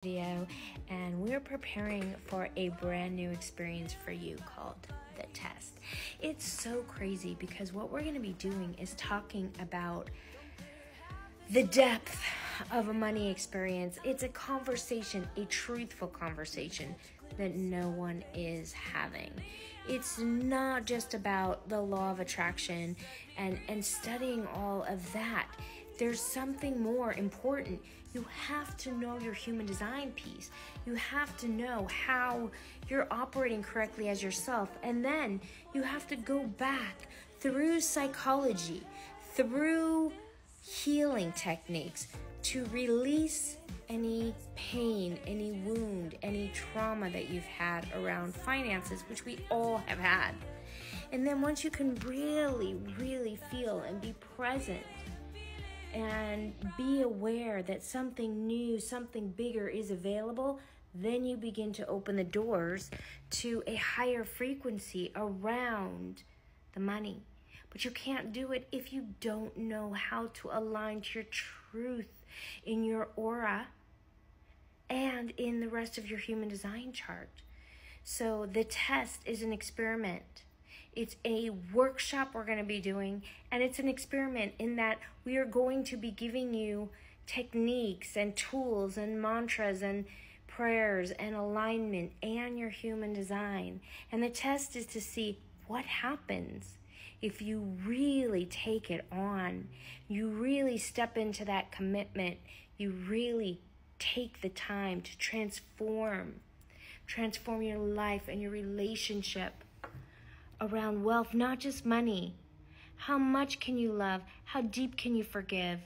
Video, and we're preparing for a brand new experience for you called the test. It's so crazy because what we're going to be doing is talking about the depth of a money experience. It's a conversation, a truthful conversation that no one is having. It's not just about the law of attraction and studying all of that. There's something more important. You have to know your human design piece. You have to know how you're operating correctly as yourself. And then you have to go back through psychology, through healing techniques to release any pain, any wound, any trauma that you've had around finances, which we all have had. And then once you can really feel and be present and be aware that something new, something bigger is available, then you begin to open the doors to a higher frequency around the money. But you can't do it if you don't know how to align to your truth in your aura and in the rest of your human design chart. So the test is an experiment. It's a workshop we're going to be doing, and it's an experiment in that we are going to be giving you techniques and tools and mantras and prayers and alignment and your human design. And the test is to see what happens if you really take it on, you really step into that commitment, you really take the time to transform your life and your relationship around wealth, not just money. How much can you love? How deep can you forgive?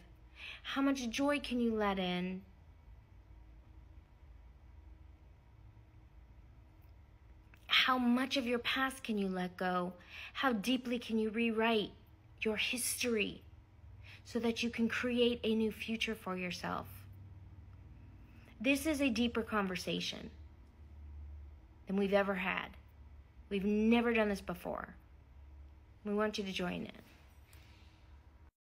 How much joy can you let in? How much of your past can you let go? How deeply can you rewrite your history so that you can create a new future for yourself? This is a deeper conversation than we've ever had. We've never done this before. We want you to join in.